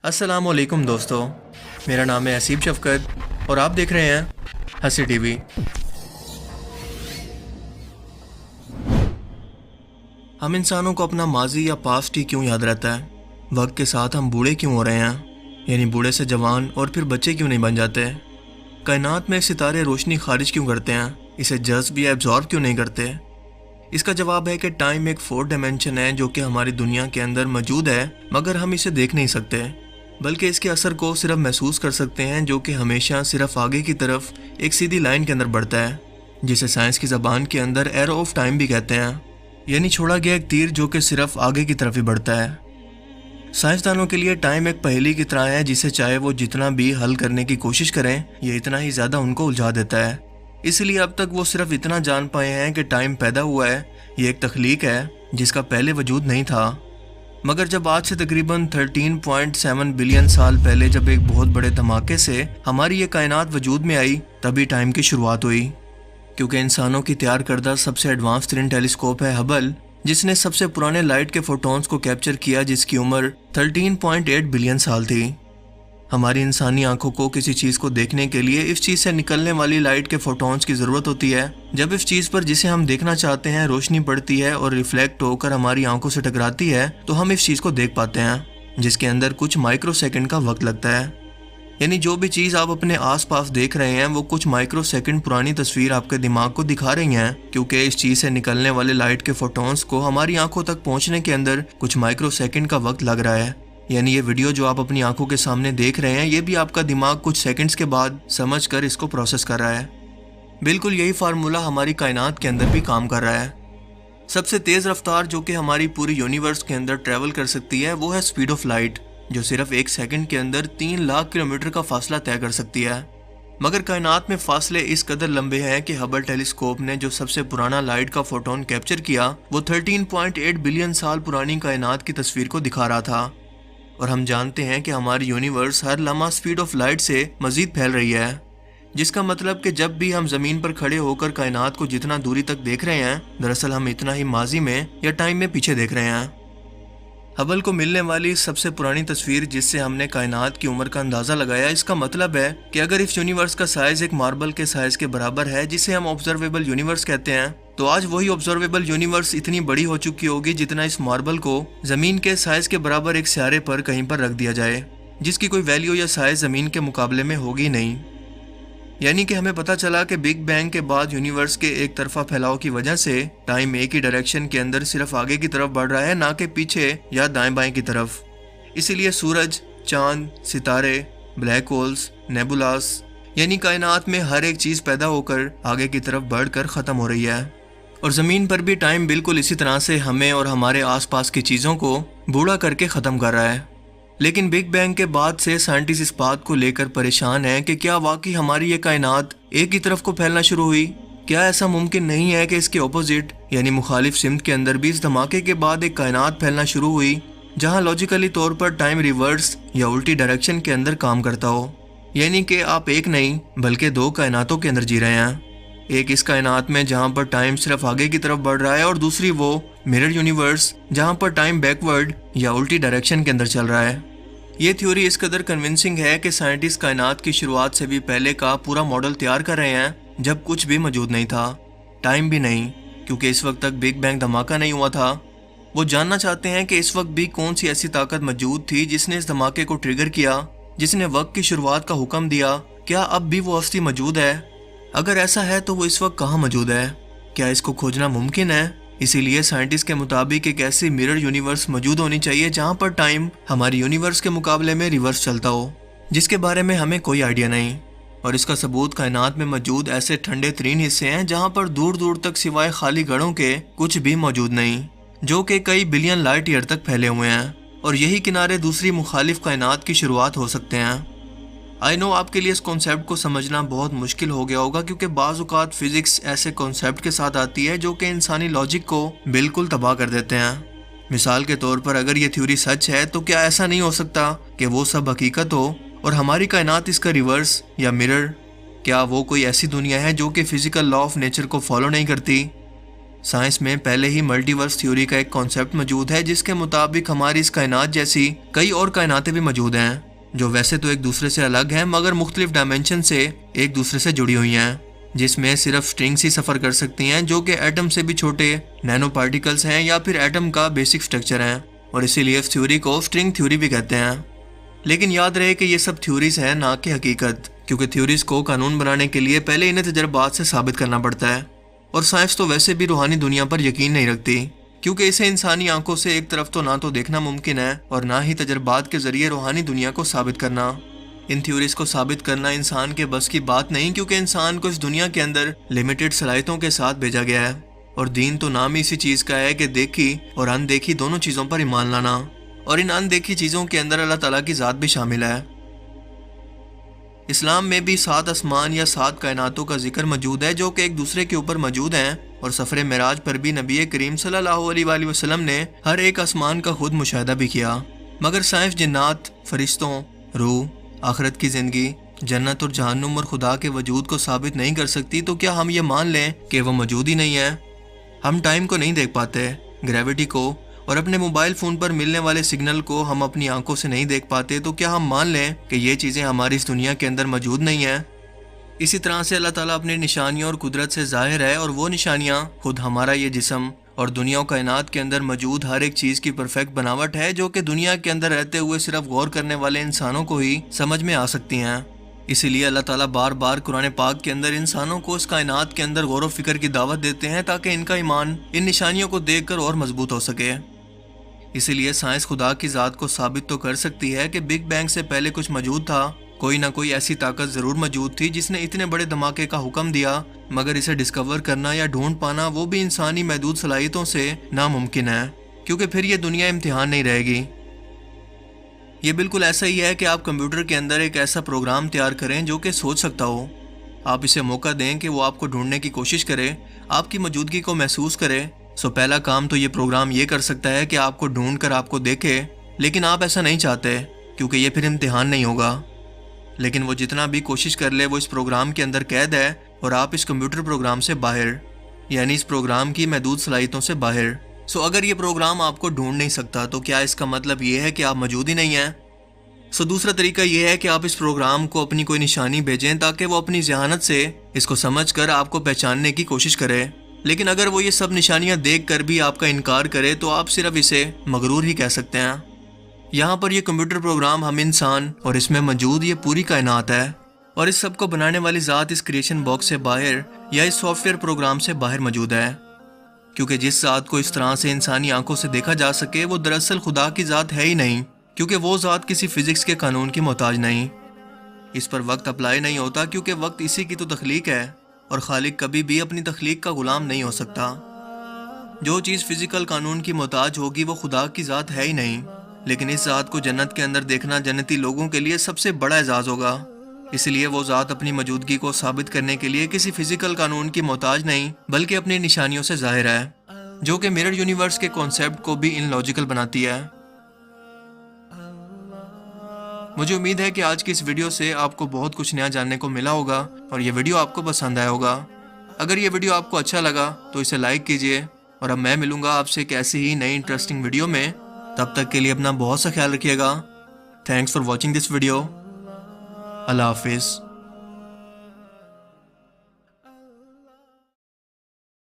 अस्सलाम वालेकुम दोस्तों, मेरा नाम है हसीब शफकत और आप देख रहे हैं हंसी टीवी। हम इंसानों को अपना माजी या पास्ट ही क्यों याद रहता है? वक्त के साथ हम बूढ़े क्यों हो रहे हैं? यानी बूढ़े से जवान और फिर बच्चे क्यों नहीं बन जाते? कायनात में सितारे रोशनी खारिज क्यों करते हैं? इसे जज्ब या एब्जॉर्ब क्यों नहीं करते? इसका जवाब है कि टाइम एक 4 डायमेंशन है जो कि हमारी दुनिया के अंदर मौजूद है, मगर हम इसे देख नहीं सकते, बल्कि इसके असर को सिर्फ महसूस कर सकते हैं, जो कि हमेशा सिर्फ आगे की तरफ एक सीधी लाइन के अंदर बढ़ता है, जिसे साइंस की ज़बान के अंदर एरो ऑफ टाइम भी कहते हैं, यानी छोड़ा गया एक तीर जो कि सिर्फ आगे की तरफ ही बढ़ता है। साइंसदानों के लिए टाइम एक पहेली की तरह है, जिसे चाहे वो जितना भी हल करने की कोशिश करें, ये इतना ही ज़्यादा उनको उलझा देता है। इसलिए अब तक वो सिर्फ इतना जान पाए हैं कि टाइम पैदा हुआ है, ये एक तख्लीक है जिसका पहले वजूद नहीं था। मगर जब आज से तकरीबन 13.7 बिलियन साल पहले जब एक बहुत बड़े धमाके से हमारी ये कायनात वजूद में आई, तभी टाइम की शुरुआत हुई। क्योंकि इंसानों की तैयार करदा सबसे एडवांस तरीन टेलीस्कोप है हबल, जिसने सबसे पुराने लाइट के फोटॉन्स को कैप्चर किया, जिसकी उम्र 13.8 बिलियन साल थी। हमारी इंसानी आंखों को किसी चीज़ को देखने के लिए इस चीज़ से निकलने वाली लाइट के फोटॉन्स की ज़रूरत होती है। जब इस चीज़ पर जिसे हम देखना चाहते हैं रोशनी पड़ती है और रिफ्लेक्ट होकर हमारी आंखों से टकराती है, तो हम इस चीज़ को देख पाते हैं, जिसके अंदर कुछ माइक्रो सेकंड का वक्त लगता है। यानी जो भी चीज़ आप अपने आसपास देख रहे हैं वो कुछ माइक्रो सेकंड पुरानी तस्वीर आपके दिमाग को दिखा रही हैं, क्योंकि इस चीज़ से निकलने वाले लाइट के फोटॉन्स को हमारी आंखों तक पहुँचने के अंदर कुछ माइक्रो सेकंड का वक्त लग रहा है। यानी ये वीडियो जो आप अपनी आंखों के सामने देख रहे हैं, ये भी आपका दिमाग कुछ सेकंड्स के बाद समझकर इसको प्रोसेस कर रहा है। बिल्कुल यही फार्मूला हमारी कायनात के अंदर भी काम कर रहा है। सबसे तेज़ रफ्तार जो कि हमारी पूरी यूनिवर्स के अंदर ट्रैवल कर सकती है वो है स्पीड ऑफ लाइट, जो सिर्फ 1 सेकंड के अंदर 3 लाख किलोमीटर का फासला तय कर सकती है। मगर कायनात में फासले इस कदर लंबे हैं कि हबल टेलीस्कोप ने जो सबसे पुराना लाइट का फोटोन कैप्चर किया, वो 13.8 बिलियन साल पुरानी कायनात की तस्वीर को दिखा रहा था। और हम जानते हैं कि हमारी यूनिवर्स हर लम्हा स्पीड ऑफ लाइट से मजीद फैल रही है, जिसका मतलब कि जब भी हम ज़मीन पर खड़े होकर कायनात को जितना दूरी तक देख रहे हैं, दरअसल हम इतना ही माजी में या टाइम में पीछे देख रहे हैं। हबल को मिलने वाली सबसे पुरानी तस्वीर जिससे हमने कायनात की उम्र का अंदाज़ा लगाया, इसका मतलब है कि अगर इस यूनिवर्स का साइज़ एक मार्बल के साइज़ के बराबर है, जिसे हम ऑब्जर्वेबल यूनिवर्स कहते हैं, तो आज वही ऑब्जर्वेबल यूनिवर्स इतनी बड़ी हो चुकी होगी जितना इस मार्बल को ज़मीन के साइज़ के बराबर एक सियारे पर कहीं पर रख दिया जाए, जिसकी कोई वैल्यू या साइज़ ज़मीन के मुकाबले में होगी नहीं। यानी कि हमें पता चला कि बिग बैंग के बाद यूनिवर्स के एक तरफा फैलाव की वजह से टाइम एक ही डायरेक्शन के अंदर सिर्फ आगे की तरफ बढ़ रहा है, ना कि पीछे या दाएं बाएं की तरफ। इसीलिए सूरज, चांद, सितारे, ब्लैक होल्स, नेबुलास, यानी कायनात में हर एक चीज़ पैदा होकर आगे की तरफ बढ़कर ख़त्म हो रही है। और ज़मीन पर भी टाइम बिल्कुल इसी तरह से हमें और हमारे आसपास की चीज़ों को बूढ़ा करके ख़त्म कर रहा है। लेकिन बिग बैंग के बाद से साइंटिस्ट इस बात को लेकर परेशान हैं कि क्या वाकई हमारी ये कायनात एक ही तरफ को फैलना शुरू हुई? क्या ऐसा मुमकिन नहीं है कि इसके ऑपोजिट यानी मुखालिफ सिमत के अंदर भी इस धमाके के बाद एक कायनात फैलना शुरू हुई, जहाँ लॉजिकली तौर पर टाइम रिवर्स या उल्टी डायरेक्शन के अंदर काम करता हो? यानी कि आप एक नहीं बल्कि 2 कायनातों के अंदर जी रहे हैं। एक इस कायनात में जहाँ पर टाइम सिर्फ आगे की तरफ बढ़ रहा है, और दूसरी वो मिरर यूनिवर्स जहाँ पर टाइम बैकवर्ड या उल्टी डायरेक्शन के अंदर चल रहा है। ये थ्योरी इस कदर कन्विंसिंग है कि साइंटिस्ट कायनात की शुरुआत से भी पहले का पूरा मॉडल तैयार कर रहे हैं, जब कुछ भी मौजूद नहीं था, टाइम भी नहीं, क्योंकि इस वक्त तक बिग बैंग धमाका नहीं हुआ था। वो जानना चाहते हैं कि इस वक्त भी कौन सी ऐसी ताकत मौजूद थी जिसने इस धमाके को ट्रिगर किया, जिसने वक्त की शुरुआत का हुक्म दिया। क्या अब भी वो हस्ती मौजूद है? अगर ऐसा है तो वो इस वक्त कहाँ मौजूद है? क्या इसको खोजना मुमकिन है? इसीलिए साइंटिस्ट के मुताबिक एक ऐसी मिरर यूनिवर्स मौजूद होनी चाहिए जहाँ पर टाइम हमारी यूनिवर्स के मुकाबले में रिवर्स चलता हो, जिसके बारे में हमें कोई आइडिया नहीं। और इसका सबूत कायनात में मौजूद ऐसे ठंडे तरीन हिस्से हैं जहाँ पर दूर दूर तक सिवाय खाली गढ़ों के कुछ भी मौजूद नहीं, जो कि कई बिलियन लाइट ईयर तक फैले हुए हैं। और यही किनारे दूसरी मुखालिफ कायनात की शुरुआत हो सकते हैं। आई नो आपके लिए इस कॉन्सेप्ट को समझना बहुत मुश्किल हो गया होगा, क्योंकि बाज़ औक़ात फिज़िक्स ऐसे कॉन्सेप्ट के साथ आती है जो कि इंसानी लॉजिक को बिल्कुल तबाह कर देते हैं। मिसाल के तौर पर अगर ये थ्योरी सच है, तो क्या ऐसा नहीं हो सकता कि वो सब हकीकत हो और हमारी कायनात इसका रिवर्स या मिरर? क्या वो कोई ऐसी दुनिया है जो कि फ़िज़िकल लॉ ऑफ नेचर को फॉलो नहीं करती? سائنس میں پہلے ہی ملٹی ورس تھیوری کا ایک کانسیپٹ موجود ہے جس کے مطابق ہماری اس کائنات جیسی کئی اور کائناتیں بھی موجود ہیں جو ویسے تو ایک دوسرے سے الگ ہیں مگر مختلف ڈائمینشن سے ایک دوسرے سے جڑی ہوئی ہیں، جس میں صرف سٹرنگز ہی سفر کر سکتی ہیں جو کہ ایٹم سے بھی چھوٹے نینو پارٹیکلز ہیں یا پھر ایٹم کا بیسک سٹرکچر ہیں، اور اسی لیے اس تھیوری کو سٹرنگ تھیوری بھی کہتے ہیں۔ لیکن یاد رہے کہ یہ سب تھیوریز ہیں نہ کہ حقیقت، کیونکہ تھیوریز کو قانون بنانے کے لیے پہلے انہیں تجربات سے ثابت کرنا پڑتا ہے، اور سائنس تو ویسے بھی روحانی دنیا پر یقین نہیں رکھتی کیونکہ اسے انسانی آنکھوں سے ایک طرف تو نہ تو دیکھنا ممکن ہے اور نہ ہی تجربات کے ذریعے روحانی دنیا کو ثابت کرنا۔ ان تھیوریز کو ثابت کرنا انسان کے بس کی بات نہیں، کیونکہ انسان کو اس دنیا کے اندر لمیٹڈ صلاحیتوں کے ساتھ بھیجا گیا ہے، اور دین تو نام ہی اسی چیز کا ہے کہ دیکھی اور اندیکھی دونوں چیزوں پر ایمان لانا، اور ان اندیکھی چیزوں کے اندر اللہ تعالیٰ کی ذات بھی شامل ہے۔ اسلام میں بھی 7 آسمان یا 7 کائناتوں کا ذکر موجود ہے جو کہ ایک دوسرے کے اوپر موجود ہیں، اور سفر معراج پر بھی نبی کریم صلی اللہ علیہ وآلہ وسلم نے ہر ایک آسمان کا خود مشاہدہ بھی کیا، مگر سائنس جنات، فرشتوں، روح، آخرت کی زندگی، جنت اور جہنم اور خدا کے وجود کو ثابت نہیں کر سکتی، تو کیا ہم یہ مان لیں کہ وہ موجود ہی نہیں ہے؟ ہم ٹائم کو نہیں دیکھ پاتے، گریوٹی کو اور اپنے موبائل فون پر ملنے والے سگنل کو ہم اپنی آنکھوں سے نہیں دیکھ پاتے، تو کیا ہم مان لیں کہ یہ چیزیں ہماری اس دنیا کے اندر موجود نہیں ہیں؟ اسی طرح سے اللہ تعالیٰ اپنی نشانیوں اور قدرت سے ظاہر ہے، اور وہ نشانیاں خود ہمارا یہ جسم اور دنیا و کائنات کے اندر موجود ہر ایک چیز کی پرفیکٹ بناوٹ ہے جو کہ دنیا کے اندر رہتے ہوئے صرف غور کرنے والے انسانوں کو ہی سمجھ میں آ سکتی ہیں۔ اسی لیے اللہ تعالیٰ بار بار قرآن پاک کے اندر انسانوں کو اس کائنات کے اندر غور و فکر کی دعوت دیتے ہیں تاکہ ان کا ایمان ان نشانیوں کو دیکھ کر اور مضبوط ہو سکے۔ اسی لیے سائنس خدا کی ذات کو ثابت تو کر سکتی ہے کہ بگ بینگ سے پہلے کچھ موجود تھا، کوئی نہ کوئی ایسی طاقت ضرور موجود تھی جس نے اتنے بڑے دھماکے کا حکم دیا، مگر اسے ڈسکور کرنا یا ڈھونڈ پانا وہ بھی انسانی محدود صلاحیتوں سے ناممکن ہے، کیونکہ پھر یہ دنیا امتحان نہیں رہے گی۔ یہ بالکل ایسا ہی ہے کہ آپ کمپیوٹر کے اندر ایک ایسا پروگرام تیار کریں جو کہ سوچ سکتا ہو، آپ اسے موقع دیں کہ وہ آپ کو ڈھونڈنے کی کوشش کرے، آپ کی موجودگی کو محسوس کرے، پہلا کام تو یہ پروگرام یہ کر سکتا ہے کہ آپ کو ڈھونڈ کر آپ کو دیکھے، لیکن آپ ایسا نہیں چاہتے کیونکہ یہ پھر امتحان نہیں ہوگا، لیکن وہ جتنا بھی کوشش کر لے وہ اس پروگرام کے اندر قید ہے، اور آپ اس کمپیوٹر پروگرام سے باہر، یعنی اس پروگرام کی محدود صلاحیتوں سے باہر۔ اگر یہ پروگرام آپ کو ڈھونڈ نہیں سکتا تو کیا اس کا مطلب یہ ہے کہ آپ موجود ہی نہیں ہیں؟ دوسرا طریقہ یہ ہے کہ آپ اس پروگرام کو اپنی کوئی نشانی بھیجیں تاکہ وہ اپنی ذہانت سے اس کو سمجھ کر آپ کو پہچاننے کی کوشش کرے، لیکن اگر وہ یہ سب نشانیاں دیکھ کر بھی آپ کا انکار کرے تو آپ صرف اسے مغرور ہی کہہ سکتے ہیں۔ یہاں پر یہ کمپیوٹر پروگرام ہم انسان اور اس میں موجود یہ پوری کائنات ہے، اور اس سب کو بنانے والی ذات اس کریشن باکس سے باہر یا اس سافٹ ویئر پروگرام سے باہر موجود ہے، کیونکہ جس ذات کو اس طرح سے انسانی آنکھوں سے دیکھا جا سکے وہ دراصل خدا کی ذات ہے ہی نہیں، کیونکہ وہ ذات کسی فزکس کے قانون کی محتاج نہیں، اس پر وقت اپلائی نہیں ہوتا کیونکہ وقت اسی کی تو تخلیق ہے، اور خالق کبھی بھی اپنی تخلیق کا غلام نہیں ہو سکتا۔ جو چیز فزیکل قانون کی محتاج ہوگی وہ خدا کی ذات ہے ہی نہیں، لیکن اس ذات کو جنت کے اندر دیکھنا جنتی لوگوں کے لیے سب سے بڑا اعزاز ہوگا، اس لیے وہ ذات اپنی موجودگی کو ثابت کرنے کے لیے کسی فزیکل قانون کی محتاج نہیں بلکہ اپنی نشانیوں سے ظاہر ہے، جو کہ مرر یونیورس کے کانسیپٹ کو بھی ان لاجیکل بناتی ہے۔ مجھے امید ہے کہ آج کی اس ویڈیو سے آپ کو بہت کچھ نیا جاننے کو ملا ہوگا اور یہ ویڈیو آپ کو پسند آیا ہوگا۔ اگر یہ ویڈیو آپ کو اچھا لگا تو اسے لائک کیجئے، اور اب میں ملوں گا آپ سے ایک ایسی ہی نئی انٹرسٹنگ ویڈیو میں۔ تب تک کے لیے اپنا بہت سا خیال رکھیے گا۔ Thanks for watching this video. اللہ حافظ۔